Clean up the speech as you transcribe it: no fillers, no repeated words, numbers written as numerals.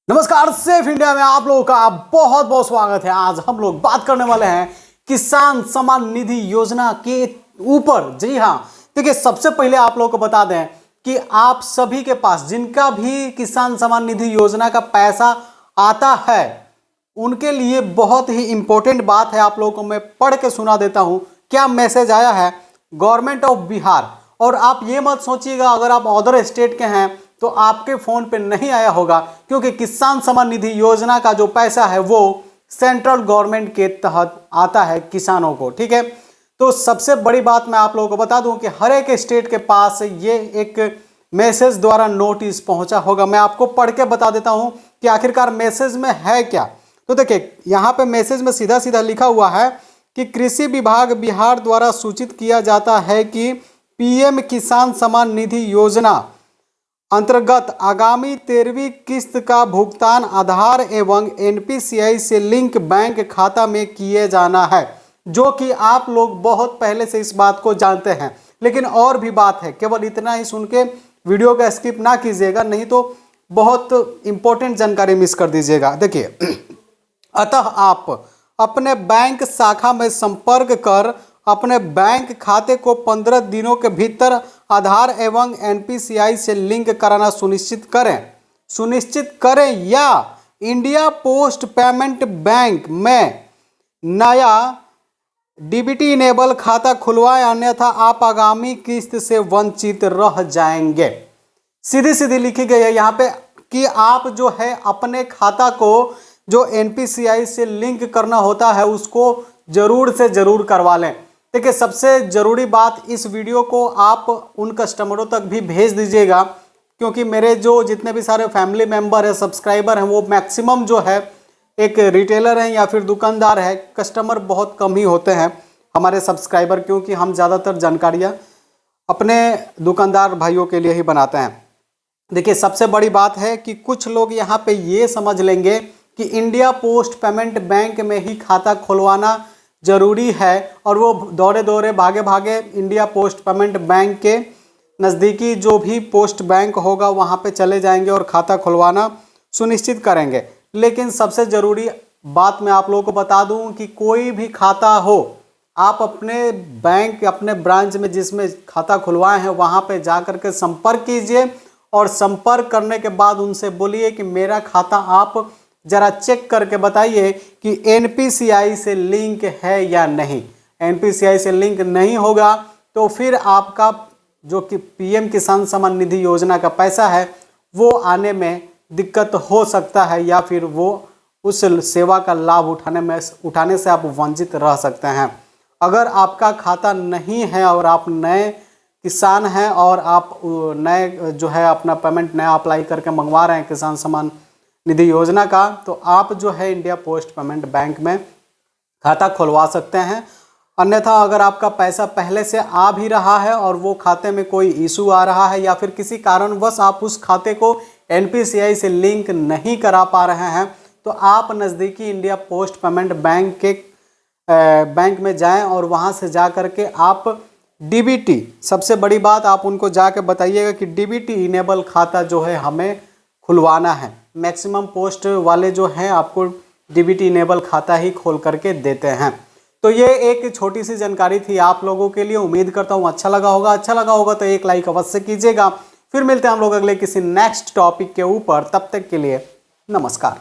नमस्कार, safe India में आप लोगों का बहुत बहुत स्वागत है। आज हम लोग बात करने वाले हैं किसान सम्मान निधि योजना के ऊपर। जी हाँ, देखिए सबसे पहले आप लोगों को बता दें कि आप सभी के पास जिनका भी किसान सम्मान निधि योजना का पैसा आता है उनके लिए बहुत ही इंपॉर्टेंट बात है। आप लोगों को मैं पढ़ के सुना देता हूँ क्या मैसेज आया है गवर्नमेंट ऑफ बिहार। और आप ये मत सोचिएगा अगर आप अदर स्टेट के हैं तो आपके फ़ोन पे नहीं आया होगा, क्योंकि किसान सम्मान निधि योजना का जो पैसा है वो सेंट्रल गवर्नमेंट के तहत आता है किसानों को। ठीक है, तो सबसे बड़ी बात मैं आप लोगों को बता दूं कि हर एक स्टेट के पास ये एक मैसेज द्वारा नोटिस पहुंचा होगा। मैं आपको पढ़ के बता देता हूं कि आखिरकार मैसेज में है क्या। तो देखिए यहाँ पे मैसेज में सीधा सीधा लिखा हुआ है कि कृषि विभाग बिहार द्वारा सूचित किया जाता है कि पीएम किसान सम्मान निधि योजना अंतर्गत आगामी 13वीं किस्त का भुगतान आधार एवं एनपीसीआई से लिंक बैंक खाता में किए जाना है, जो कि आप लोग बहुत पहले से इस बात को जानते हैं। लेकिन और भी बात है, केवल इतना ही सुन के वीडियो का स्किप ना कीजिएगा, नहीं तो बहुत इंपॉर्टेंट जानकारी मिस कर दीजिएगा। देखिए, अतः आप अपने बैंक शाखा में संपर्क कर अपने बैंक खाते को 15 दिनों के भीतर आधार एवं एनपीसीआई से लिंक कराना सुनिश्चित करें या इंडिया पोस्ट पेमेंट बैंक में नया डीबीटी इनेबल खाता खुलवाएं, अन्यथा आप आगामी किस्त से वंचित रह जाएंगे। सीधी सीधी लिखी गई है यहाँ पे कि आप जो है अपने खाता को जो एनपीसीआई से लिंक करना होता है उसको जरूर से जरूर करवा लें। देखिए सबसे ज़रूरी बात, इस वीडियो को आप उन कस्टमरों तक भी भेज दीजिएगा, क्योंकि मेरे जो जितने भी सारे फैमिली मेंबर हैं, सब्सक्राइबर हैं, वो मैक्सिमम जो है एक रिटेलर हैं या फिर दुकानदार है। कस्टमर बहुत कम ही होते हैं हमारे सब्सक्राइबर, क्योंकि हम ज़्यादातर जानकारियाँ अपने दुकानदार भाइयों के लिए ही बनाते हैं। देखिए सबसे बड़ी बात है कि कुछ लोग यहाँ पे ये समझ लेंगे कि इंडिया पोस्ट पेमेंट बैंक में ही खाता खुलवाना ज़रूरी है और वो दौड़े दौड़े भागे भागे इंडिया पोस्ट पेमेंट बैंक के नज़दीकी जो भी पोस्ट बैंक होगा वहाँ पे चले जाएंगे और खाता खुलवाना सुनिश्चित करेंगे। लेकिन सबसे ज़रूरी बात मैं आप लोगों को बता दूं कि कोई भी खाता हो, आप अपने बैंक अपने ब्रांच में जिसमें खाता खुलवाए हैं वहाँ पे जा कर के संपर्क कीजिए और संपर्क करने के बाद उनसे बोलिए कि मेरा खाता आप ज़रा चेक करके बताइए कि एनपीसीआई से लिंक है या नहीं। एनपीसीआई से लिंक नहीं होगा तो फिर आपका जो कि पीएम किसान सम्मान निधि योजना का पैसा है वो आने में दिक्कत हो सकता है, या फिर वो उस सेवा का लाभ उठाने से आप वंचित रह सकते हैं। अगर आपका खाता नहीं है और आप नए किसान हैं और आप नए जो है अपना पेमेंट नया अप्लाई करके मंगवा रहे हैं किसान सम्मान निधि योजना का, तो आप जो है इंडिया पोस्ट पेमेंट बैंक में खाता खुलवा सकते हैं। अन्यथा अगर आपका पैसा पहले से आ भी रहा है और वो खाते में कोई इशू आ रहा है या फिर किसी कारणवश आप उस खाते को एनपीसीआई से लिंक नहीं करा पा रहे हैं, तो आप नज़दीकी इंडिया पोस्ट पेमेंट बैंक में जाएं और वहां से जा कर के आप डीबीटी, सबसे बड़ी बात आप उनको जाके बताइएगा कि डीबीटी इनेबल खाता जो है हमें खुलवाना है। मैक्सिमम पोस्ट वाले जो हैं आपको डीबीटी इनेबल खाता ही खोल करके देते हैं। तो ये एक छोटी सी जानकारी थी आप लोगों के लिए। उम्मीद करता हूँ अच्छा लगा होगा तो एक लाइक अवश्य कीजिएगा। फिर मिलते हैं हम लोग अगले किसी नेक्स्ट टॉपिक के ऊपर। तब तक के लिए नमस्कार।